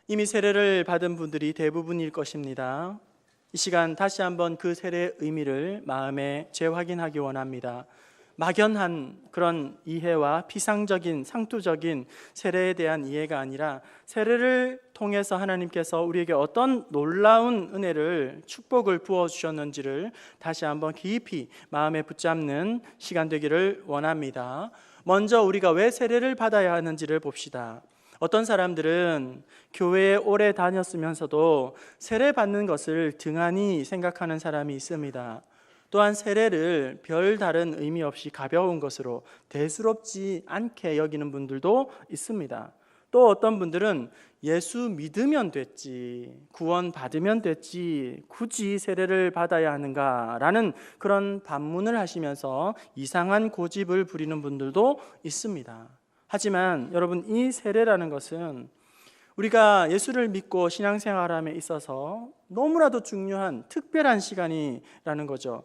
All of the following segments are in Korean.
이미 세례를 받은 분들이 대부분일 것입니다. 이 시간 다시 한번 그 세례의 의미를 마음에 재확인하기 원합니다. 막연한 그런 이해와 피상적인 상투적인 세례에 대한 이해가 아니라 세례를 통해서 하나님께서 우리에게 어떤 놀라운 은혜를, 축복을 부어주셨는지를 다시 한번 깊이 마음에 붙잡는 시간 되기를 원합니다. 먼저 우리가 왜 세례를 받아야 하는지를 봅시다. 어떤 사람들은 교회에 오래 다녔으면서도 세례 받는 것을 등한히 생각하는 사람이 있습니다. 또한 세례를 별다른 의미 없이 가벼운 것으로 대수롭지 않게 여기는 분들도 있습니다. 또 어떤 분들은 예수 믿으면 됐지, 구원 받으면 됐지, 굳이 세례를 받아야 하는가라는 그런 반문을 하시면서 이상한 고집을 부리는 분들도 있습니다. 하지만 여러분, 이 세례라는 것은 우리가 예수를 믿고 신앙생활함에 있어서 너무나도 중요한 특별한 시간이라는 거죠.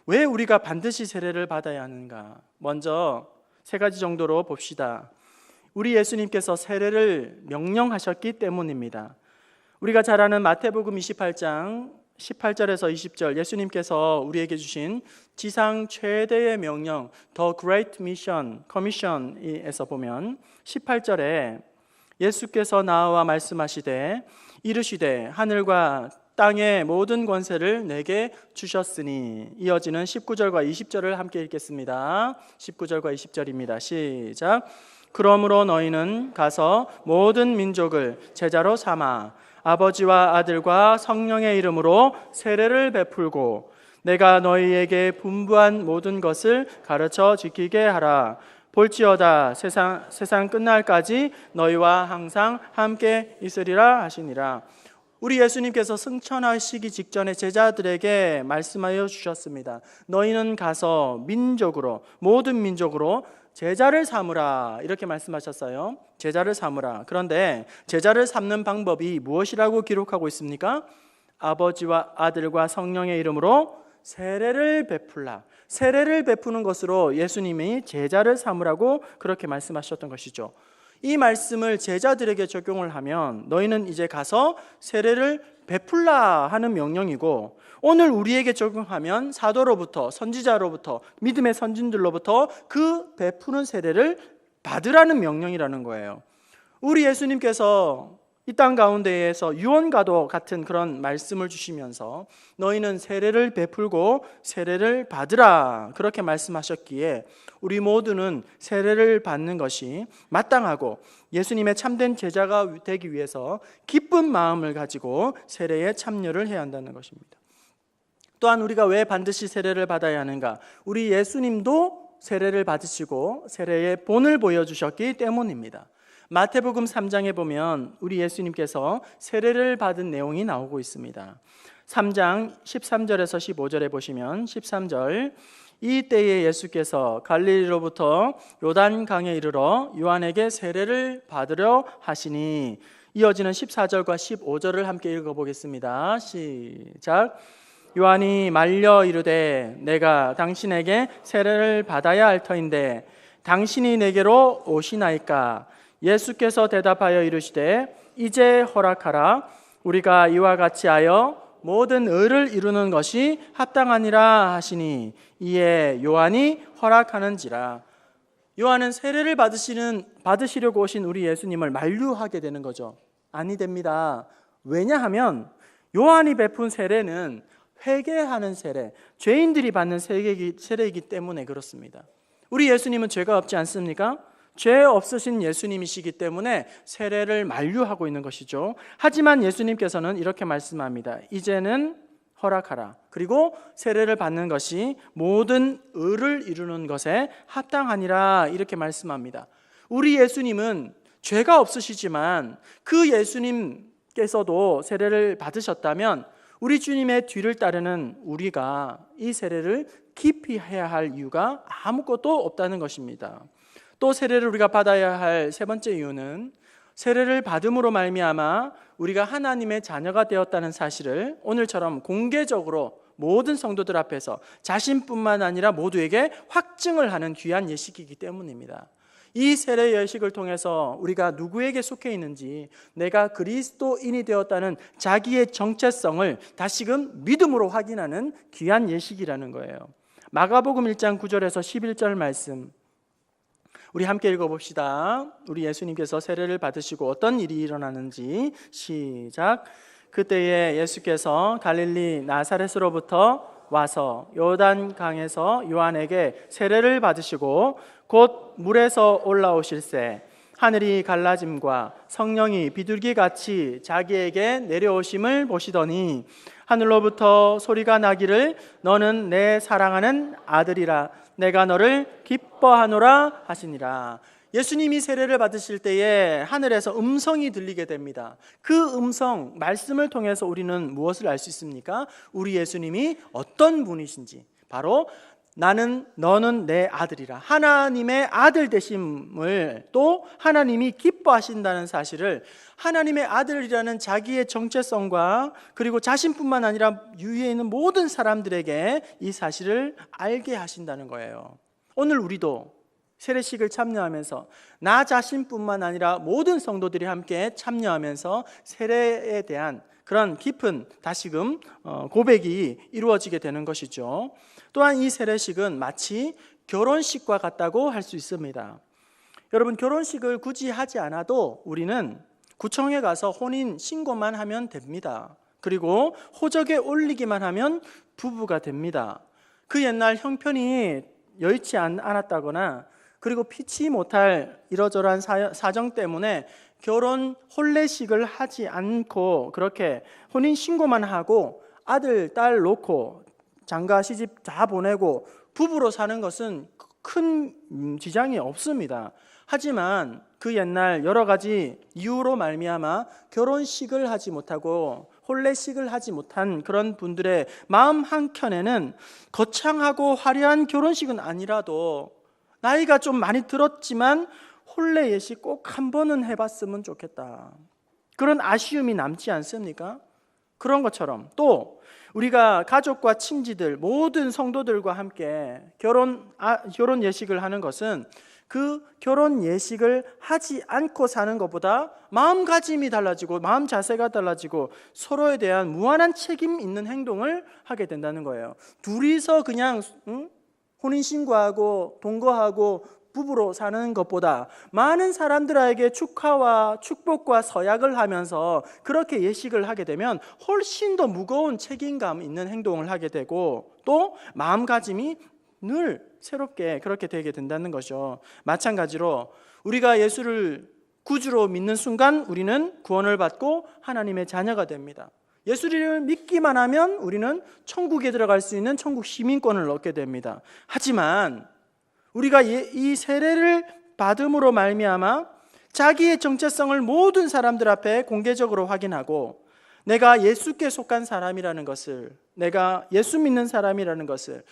왜 우리가 반드시 세례를 받아야 하는가? 먼저 세 가지 정도로 봅시다. 우리 예수님께서 세례를 명령하셨기 때문입니다. 우리가 잘 아는 마태복음 28장 18절에서 20절, 예수님께서 우리에게 주신 지상 최대의 명령, The Great Mission, Commission에서 보면 18절에 예수께서 나와 말씀하시되 이르시되 하늘과 땅의 모든 권세를 내게 주셨으니, 이어지는 19절과 20절을 함께 읽겠습니다. 19절과 20절입니다. 시작. 그러므로 너희는 가서 모든 민족을 제자로 삼아 아버지와 아들과 성령의 이름으로 세례를 베풀고 내가 너희에게 분부한 모든 것을 가르쳐 지키게 하라. 볼지어다 세상 끝날까지 너희와 항상 함께 있으리라 하시니라. 우리 예수님께서 승천하시기 직전에 제자들에게 말씀하여 주셨습니다. 너희는 가서 민족으로, 모든 민족으로 제자를 삼으라, 이렇게 말씀하셨어요. 제자를 삼으라. 그런데 제자를 삼는 방법이 무엇이라고 기록하고 있습니까? 아버지와 아들과 성령의 이름으로 세례를 베풀라. 세례를 베푸는 것으로 예수님이 제자를 삼으라고 그렇게 말씀하셨던 것이죠. 이 말씀을 제자들에게 적용을 하면 너희는 이제 가서 세례를 베풀라 하는 명령이고, 오늘 우리에게 적용하면 사도로부터, 선지자로부터, 믿음의 선진들로부터 그 베푸는 세례를 받으라는 명령이라는 거예요. 우리 예수님께서 이 땅 가운데에서 유언과도 같은 그런 말씀을 주시면서 너희는 세례를 베풀고 세례를 받으라, 그렇게 말씀하셨기에 우리 모두는 세례를 받는 것이 마땅하고 예수님의 참된 제자가 되기 위해서 기쁜 마음을 가지고 세례에 참여를 해야 한다는 것입니다. 또한 우리가 왜 반드시 세례를 받아야 하는가? 우리 예수님도 세례를 받으시고 세례의 본을 보여주셨기 때문입니다. 마태복음 3장에 보면 우리 예수님께서 세례를 받은 내용이 나오고 있습니다. 3장 13절에서 15절에 보시면 13절, 이때에 예수께서 갈릴리로부터 요단강에 이르러 요한에게 세례를 받으려 하시니, 이어지는 14절과 15절을 함께 읽어보겠습니다. 시작. 요한이 말려 이르되 내가 당신에게 세례를 받아야 할 터인데 당신이 내게로 오시나이까? 예수께서 대답하여 이르시되 이제 허락하라. 우리가 이와 같이 하여 모든 의를 이루는 것이 합당하니라 하시니, 이에 요한이 허락하는지라. 요한은 세례를 받으시려고 오신 우리 예수님을 만류하게 되는 거죠. 아니 됩니다. 왜냐하면 요한이 베푼 세례는 회개하는 세례, 죄인들이 받는 세례이기 때문에 그렇습니다. 우리 예수님은 죄가 없지 않습니까? 죄 없으신 예수님이시기 때문에 세례를 만류하고 있는 것이죠. 하지만 예수님께서는 이렇게 말씀합니다. 이제는 허락하라. 그리고 세례를 받는 것이 모든 의를 이루는 것에 합당하니라, 이렇게 말씀합니다. 우리 예수님은 죄가 없으시지만 그 예수님께서도 세례를 받으셨다면 우리 주님의 뒤를 따르는 우리가 이 세례를 깊이 해야 할 이유가 아무것도 없다는 것입니다. 또 세례를 우리가 받아야 할 세 번째 이유는 세례를 받음으로 말미암아 우리가 하나님의 자녀가 되었다는 사실을 오늘처럼 공개적으로 모든 성도들 앞에서 자신뿐만 아니라 모두에게 확증을 하는 귀한 예식이기 때문입니다. 이 세례 예식을 통해서 우리가 누구에게 속해 있는지, 내가 그리스도인이 되었다는 자기의 정체성을 다시금 믿음으로 확인하는 귀한 예식이라는 거예요. 마가복음 1장 9절에서 11절 말씀 우리 함께 읽어봅시다. 우리 예수님께서 세례를 받으시고 어떤 일이 일어나는지 시작. 그때에 예수께서 갈릴리 나사렛으로부터 와서 요단강에서 요한에게 세례를 받으시고 곧 물에서 올라오실새 하늘이 갈라짐과 성령이 비둘기같이 자기에게 내려오심을 보시더니 하늘로부터 소리가 나기를 너는 내 사랑하는 아들이라 내가 너를 기뻐하노라 하시니라. 예수님이 세례를 받으실 때에 하늘에서 음성이 들리게 됩니다. 그 음성, 말씀을 통해서 우리는 무엇을 알 수 있습니까? 우리 예수님이 어떤 분이신지, 바로 나는 너는 내 아들이라, 하나님의 아들 되심을, 또 하나님이 기뻐하신다는 사실을, 하나님의 아들이라는 자기의 정체성과 그리고 자신뿐만 아니라 유위에 있는 모든 사람들에게 이 사실을 알게 하신다는 거예요. 오늘 우리도 세례식을 참여하면서 나 자신뿐만 아니라 모든 성도들이 함께 참여하면서 세례에 대한 그런 깊은 다시금 고백이 이루어지게 되는 것이죠. 또한 이 세례식은 마치 결혼식과 같다고 할 수 있습니다. 여러분, 결혼식을 굳이 하지 않아도 우리는 구청에 가서 혼인 신고만 하면 됩니다. 그리고 호적에 올리기만 하면 부부가 됩니다. 그 옛날 형편이 여의치 않았다거나 그리고 피치 못할 이러저러한 사정 때문에 결혼 혼례식을 하지 않고 그렇게 혼인 신고만 하고 아들, 딸 놓고 장가 시집 다 보내고 부부로 사는 것은 큰 지장이 없습니다. 하지만 그 옛날 여러 가지 이유로 말미암아 결혼식을 하지 못하고 혼례식을 하지 못한 그런 분들의 마음 한켠에는 거창하고 화려한 결혼식은 아니라도 나이가 좀 많이 들었지만 혼례 예식 꼭 한 번은 해봤으면 좋겠다, 그런 아쉬움이 남지 않습니까? 그런 것처럼 또 우리가 가족과 친지들 모든 성도들과 함께 결혼 예식을 하는 것은 그 결혼 예식을 하지 않고 사는 것보다 마음가짐이 달라지고 마음 자세가 달라지고 서로에 대한 무한한 책임 있는 행동을 하게 된다는 거예요. 둘이서 그냥 혼인신고하고 동거하고 부부로 사는 것보다 많은 사람들에게 축하와 축복과 서약을 하면서 그렇게 예식을 하게 되면 훨씬 더 무거운 책임감 있는 행동을 하게 되고 또 마음가짐이 늘 새롭게 그렇게 되게 된다는 거죠. 마찬가지로 우리가 예수를 구주로 믿는 순간 우리는 구원을 받고 하나님의 자녀가 됩니다. 예수를 믿기만 하면 우리는 천국에 들어갈 수 있는 천국 시민권을 얻게 됩니다. 하지만 우리가 이 세례를 받음으로 말미암아 자기의 정체성을 모든 사람들 앞에 공개적으로 확인하고 내가 예수께 속한 사람이라는 것을, 내가 예수 믿는 사람이라는 것을,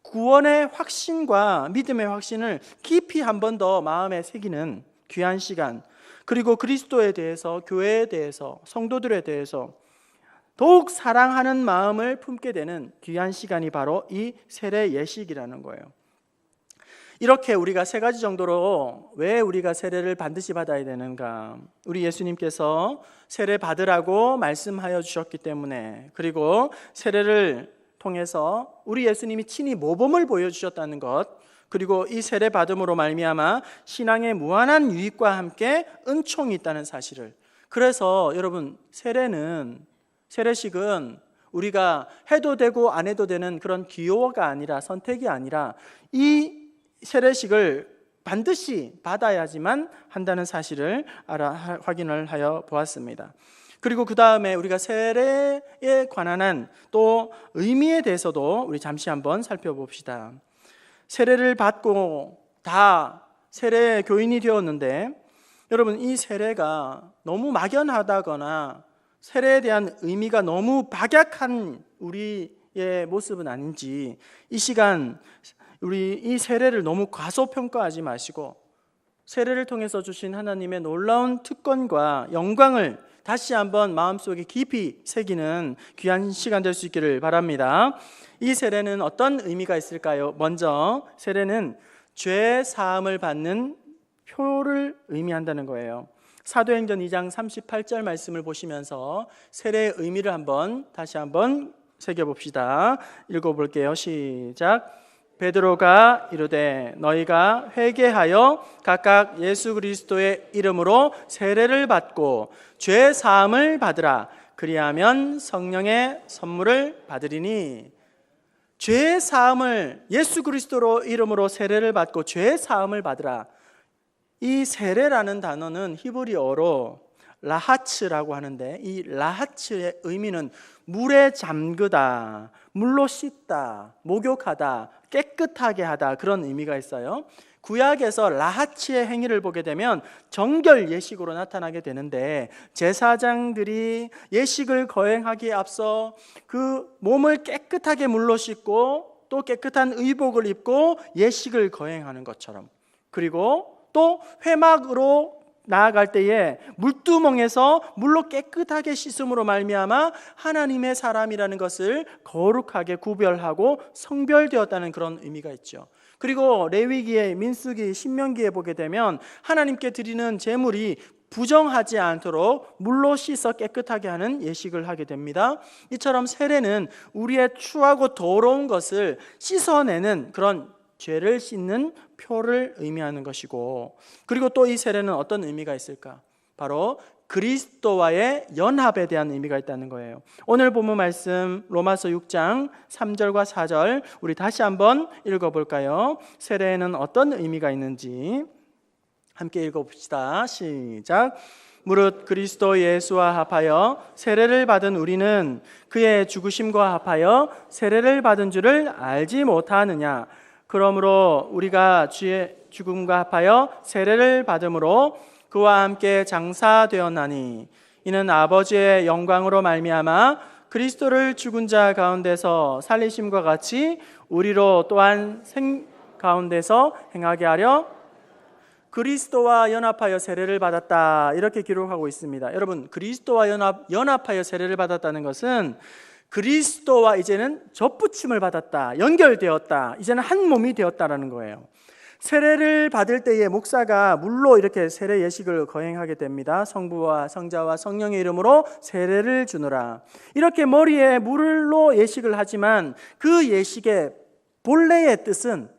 구원의 확신과 믿음의 확신을 깊이 한 번 더 마음에 새기는 귀한 시간, 그리고 그리스도에 대해서, 교회에 대해서, 성도들에 대해서 더욱 사랑하는 마음을 품게 되는 귀한 시간이 바로 이 세례 예식이라는 거예요. 이렇게 우리가 세 가지 정도로 왜 우리가 세례를 반드시 받아야 되는가, 우리 예수님께서 세례 받으라고 말씀하여 주셨기 때문에, 그리고 세례를 통해서 우리 예수님이 친히 모범을 보여주셨다는 것, 그리고 이 세례 받음으로 말미암아 신앙의 무한한 유익과 함께 은총이 있다는 사실을, 그래서 여러분 세례식은 우리가 해도 되고 안 해도 되는 그런 기호가 아니라, 선택이 아니라 이 세례식을 반드시 받아야지만 한다는 사실을 확인을 하여 보았습니다. 그리고 그 다음에 우리가 세례에 관한 또 의미에 대해서도 우리 잠시 한번 살펴봅시다. 세례를 받고 다 세례 교인이 되었는데 여러분, 이 세례가 너무 막연하다거나 세례에 대한 의미가 너무 박약한 우리의 모습은 아닌지, 이 시간 우리 이 세례를 너무 과소평가하지 마시고 세례를 통해서 주신 하나님의 놀라운 특권과 영광을 다시 한번 마음속에 깊이 새기는 귀한 시간 될 수 있기를 바랍니다. 이 세례는 어떤 의미가 있을까요? 먼저 세례는 죄 사함을 받는 표를 의미한다는 거예요. 사도행전 2장 38절 말씀을 보시면서 세례의 의미를 다시 한번 새겨봅시다. 읽어볼게요. 시작. 베드로가 이르되 너희가 회개하여 각각 예수 그리스도의 이름으로 세례를 받고 죄 사함을 받으라. 그리하면 성령의 선물을 받으리니. 죄 사함을 예수 그리스도로 이름으로 세례를 받고 죄 사함을 받으라. 이 세례라는 단어는 히브리어로 라하츠라고 하는데, 이 라하츠의 의미는 물에 잠그다, 물로 씻다, 목욕하다, 깨끗하게 하다, 그런 의미가 있어요. 구약에서 라하츠의 행위를 보게 되면 정결 예식으로 나타나게 되는데, 제사장들이 예식을 거행하기에 앞서 그 몸을 깨끗하게 물로 씻고 또 깨끗한 의복을 입고 예식을 거행하는 것처럼, 그리고 또 회막으로 나아갈 때에 물두멍에서 물로 깨끗하게 씻음으로 말미암아 하나님의 사람이라는 것을 거룩하게 구별하고 성별되었다는 그런 의미가 있죠. 그리고 레위기에, 민수기, 신명기에 보게 되면 하나님께 드리는 제물이 부정하지 않도록 물로 씻어 깨끗하게 하는 예식을 하게 됩니다. 이처럼 세례는 우리의 추하고 더러운 것을 씻어내는 그런 죄를 씻는 표를 의미하는 것이고, 그리고 또 이 세례는 어떤 의미가 있을까? 바로 그리스도와의 연합에 대한 의미가 있다는 거예요. 오늘 본문 말씀 로마서 6장 3절과 4절 우리 다시 한번 읽어볼까요? 세례에는 어떤 의미가 있는지 함께 읽어봅시다. 시작. 무릇 그리스도 예수와 합하여 세례를 받은 우리는 그의 죽으심과 합하여 세례를 받은 줄을 알지 못하느냐? 그러므로 우리가 주의 죽음과 합하여 세례를 받음으로 그와 함께 장사되었나니, 이는 아버지의 영광으로 말미암아 그리스도를 죽은 자 가운데서 살리심과 같이 우리로 또한 생 가운데서 행하게 하려 그리스도와 연합하여 세례를 받았다, 이렇게 기록하고 있습니다. 여러분, 그리스도와 연합하여 세례를 받았다는 것은 그리스도와 이제는 접붙임을 받았다, 연결되었다, 이제는 한 몸이 되었다라는 거예요. 세례를 받을 때에 목사가 물로 이렇게 세례 예식을 거행하게 됩니다. 성부와 성자와 성령의 이름으로 세례를 주노라. 이렇게 머리에 물로 예식을 하지만 그 예식의 본래의 뜻은,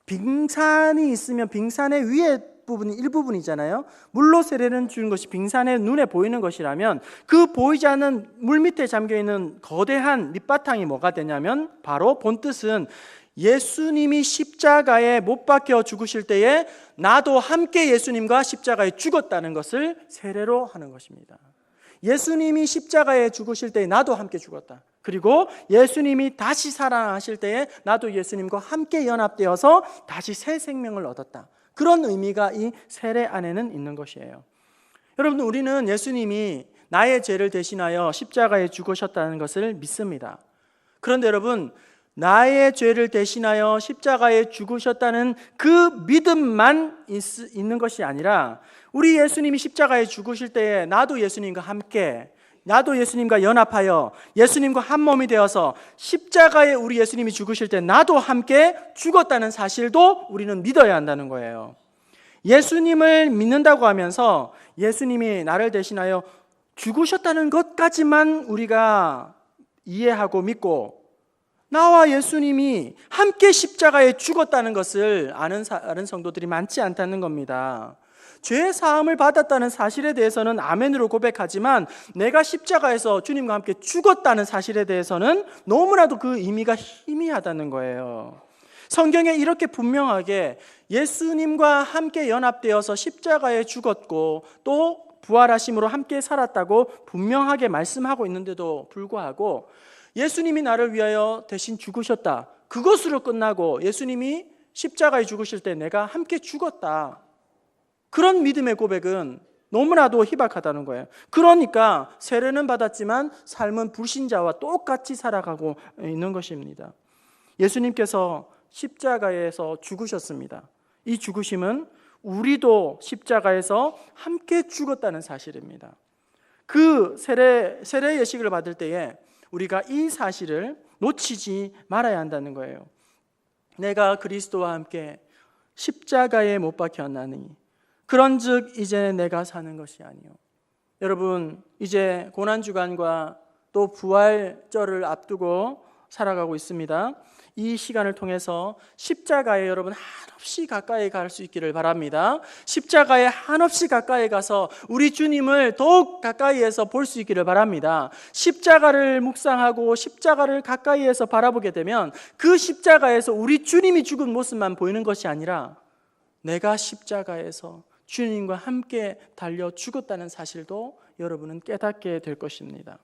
빙산이 있으면 빙산의 위에 부분이 일부분이잖아요. 물로 세례를 주는 것이 빙산의 눈에 보이는 것이라면, 그 보이지 않는 물 밑에 잠겨있는 거대한 밑바탕이 뭐가 되냐면, 바로 본뜻은 예수님이 십자가에 못 박혀 죽으실 때에 나도 함께 예수님과 십자가에 죽었다는 것을 세례로 하는 것입니다. 예수님이 십자가에 죽으실 때에 나도 함께 죽었다. 그리고 예수님이 다시 살아나실 때에 나도 예수님과 함께 연합되어서 다시 새 생명을 얻었다. 그런 의미가 이 세례 안에는 있는 것이에요. 여러분, 우리는 예수님이 나의 죄를 대신하여 십자가에 죽으셨다는 것을 믿습니다. 그런데 여러분, 나의 죄를 대신하여 십자가에 죽으셨다는 그 믿음만 있는 것이 아니라, 우리 예수님이 십자가에 죽으실 때에 나도 예수님과 함께, 나도 예수님과 연합하여 예수님과 한 몸이 되어서 십자가에 우리 예수님이 죽으실 때 나도 함께 죽었다는 사실도 우리는 믿어야 한다는 거예요. 예수님을 믿는다고 하면서 예수님이 나를 대신하여 죽으셨다는 것까지만 우리가 이해하고 믿고, 나와 예수님이 함께 십자가에 죽었다는 것을 아는 성도들이 많지 않다는 겁니다. 죄 사함을 받았다는 사실에 대해서는 아멘으로 고백하지만, 내가 십자가에서 주님과 함께 죽었다는 사실에 대해서는 너무나도 그 의미가 희미하다는 거예요. 성경에 이렇게 분명하게 예수님과 함께 연합되어서 십자가에 죽었고 또 부활하심으로 함께 살았다고 분명하게 말씀하고 있는데도 불구하고, 예수님이 나를 위하여 대신 죽으셨다, 그것으로 끝나고 예수님이 십자가에 죽으실 때 내가 함께 죽었다, 그런 믿음의 고백은 너무나도 희박하다는 거예요. 그러니까 세례는 받았지만 삶은 불신자와 똑같이 살아가고 있는 것입니다. 예수님께서 십자가에서 죽으셨습니다. 이 죽으심은 우리도 십자가에서 함께 죽었다는 사실입니다. 그 세례 예식을 받을 때에 우리가 이 사실을 놓치지 말아야 한다는 거예요. 내가 그리스도와 함께 십자가에 못 박혔나니 그런즉 이제 내가 사는 것이 아니요. 여러분, 이제 고난주간과 또 부활절을 앞두고 살아가고 있습니다. 이 시간을 통해서 십자가에 여러분 한없이 가까이 갈 수 있기를 바랍니다. 십자가에 한없이 가까이 가서 우리 주님을 더욱 가까이에서 볼 수 있기를 바랍니다. 십자가를 묵상하고 십자가를 가까이에서 바라보게 되면 그 십자가에서 우리 주님이 죽은 모습만 보이는 것이 아니라 내가 십자가에서 주님과 함께 달려 죽었다는 사실도 여러분은 깨닫게 될 것입니다.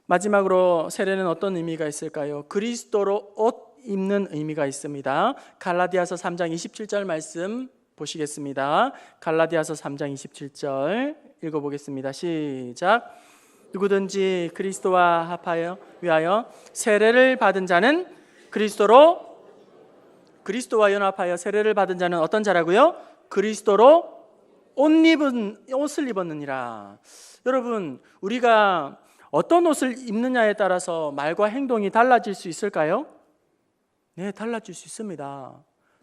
마지막으로 세례는 어떤 의미가 있을까요? 그리스도로 옷 입는 의미가 있습니다. 갈라디아서 3장 27절 말씀 보시겠습니다. 갈라디아서 3장 27절 읽어보겠습니다. 시작. 누구든지 그리스도와 합하여 위하여 세례를 받은 자는 그리스도와 연합하여 세례를 받은 자는 어떤 자라고요? 그리스도로 옷을 입었느니라. 여러분, 우리가 어떤 옷을 입느냐에 따라서 말과 행동이 달라질 수 있을까요? 네, 달라질 수 있습니다.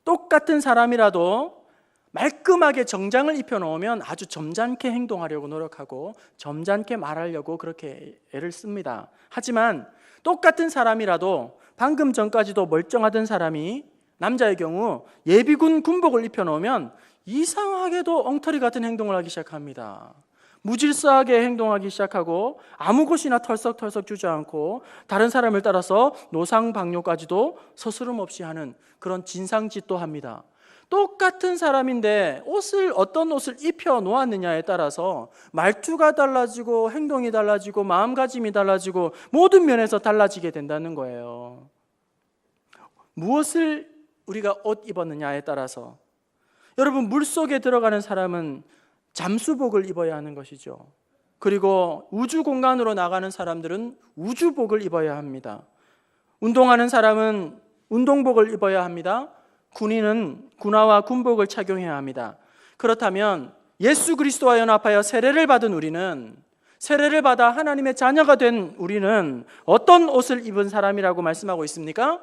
똑같은 사람이라도 말끔하게 정장을 입혀놓으면 아주 점잖게 행동하려고 노력하고 점잖게 말하려고 그렇게 애를 씁니다. 하지만 똑같은 사람이라도 방금 전까지도 멀쩡하던 사람이 남자의 경우 예비군 군복을 입혀놓으면 이상하게도 엉터리 같은 행동을 하기 시작합니다. 무질서하게 행동하기 시작하고 아무 곳이나 털썩털썩 주저앉고 다른 사람을 따라서 노상방뇨까지도 서스름 없이 하는 그런 진상짓도 합니다. 똑같은 사람인데 어떤 옷을 입혀 놓았느냐에 따라서 말투가 달라지고 행동이 달라지고 마음가짐이 달라지고 모든 면에서 달라지게 된다는 거예요. 무엇을 우리가 옷 입었느냐에 따라서, 여러분, 물속에 들어가는 사람은 잠수복을 입어야 하는 것이죠. 그리고 우주 공간으로 나가는 사람들은 우주복을 입어야 합니다. 운동하는 사람은 운동복을 입어야 합니다. 군인은 군화와 군복을 착용해야 합니다. 그렇다면 예수 그리스도와 연합하여 세례를 받은 우리는, 세례를 받아 하나님의 자녀가 된 우리는 어떤 옷을 입은 사람이라고 말씀하고 있습니까?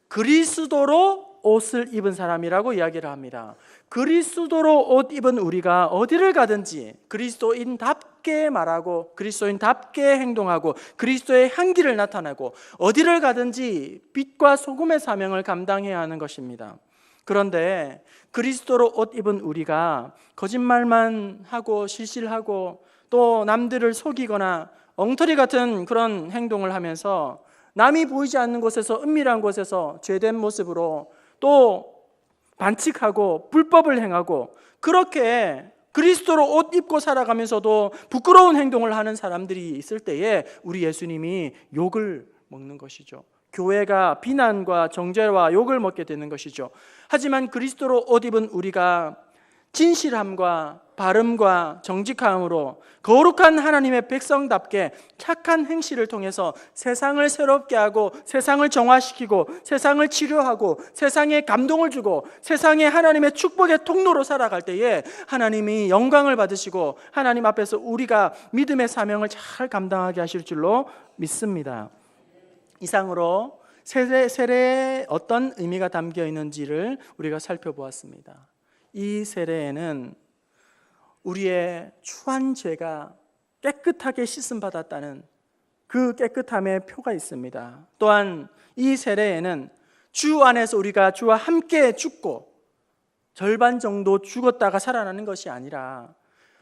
그리스도로 옷을 입은 사람이라고 이야기를 합니다. 그리스도로 옷 입은 우리가 어디를 가든지 그리스도인답게 말하고 그리스도인답게 행동하고 그리스도의 향기를 나타내고 어디를 가든지 빛과 소금의 사명을 감당해야 하는 것입니다. 그런데 그리스도로 옷 입은 우리가 거짓말만 하고 실실하고 또 남들을 속이거나 엉터리 같은 그런 행동을 하면서 남이 보이지 않는 곳에서, 은밀한 곳에서 죄된 모습으로 또 반칙하고 불법을 행하고 그렇게 그리스도로 옷 입고 살아가면서도 부끄러운 행동을 하는 사람들이 있을 때에 우리 예수님이 욕을 먹는 것이죠. 교회가 비난과 정죄와 욕을 먹게 되는 것이죠. 하지만 그리스도로 옷 입은 우리가 진실함과 바름과 정직함으로 거룩한 하나님의 백성답게 착한 행실을 통해서 세상을 새롭게 하고 세상을 정화시키고 세상을 치료하고 세상에 감동을 주고 세상에 하나님의 축복의 통로로 살아갈 때에 하나님이 영광을 받으시고 하나님 앞에서 우리가 믿음의 사명을 잘 감당하게 하실 줄로 믿습니다. 이상으로 세례에 어떤 의미가 담겨 있는지를 우리가 살펴보았습니다. 이 세례에는 우리의 추한 죄가 깨끗하게 씻음받았다는 그 깨끗함의 표가 있습니다. 또한 이 세례에는 주 안에서 우리가 주와 함께 죽고 절반 정도 죽었다가 살아나는 것이 아니라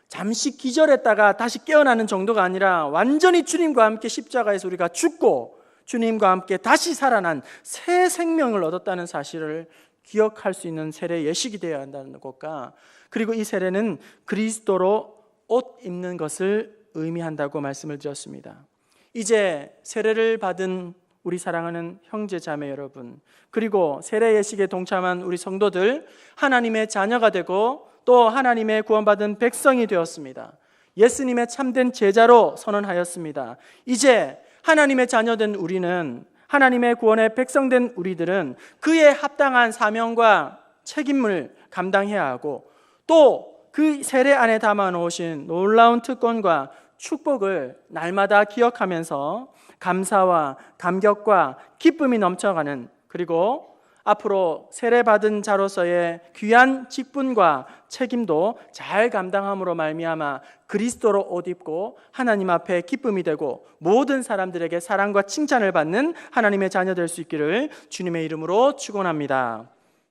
잠시 기절했다가 다시 깨어나는 정도가 아니라 완전히 주님과 함께 십자가에서 우리가 죽고 주님과 함께 다시 살아난 새 생명을 얻었다는 사실을 기억할 수 있는 세례 예식이 되어야 한다는 것과, 그리고 이 세례는 그리스도로 옷 입는 것을 의미한다고 말씀을 드렸습니다. 이제 세례를 받은 우리 사랑하는 형제 자매 여러분, 그리고 세례 예식에 동참한 우리 성도들, 하나님의 자녀가 되고 또 하나님의 구원받은 백성이 되었습니다. 예수님의 참된 제자로 선언하였습니다. 이제 하나님의 자녀된 우리는, 하나님의 구원의 백성된 우리들은 그에 합당한 사명과 책임을 감당해야 하고 또 그 세례 안에 담아 놓으신 놀라운 특권과 축복을 날마다 기억하면서 감사와 감격과 기쁨이 넘쳐가는, 그리고 앞으로 세례받은 자로서의 귀한 직분과 책임도 잘 감당함으로 말미암아 그리스도로 옷 입고 하나님 앞에 기쁨이 되고 모든 사람들에게 사랑과 칭찬을 받는 하나님의 자녀 될 수 있기를 주님의 이름으로 축원합니다.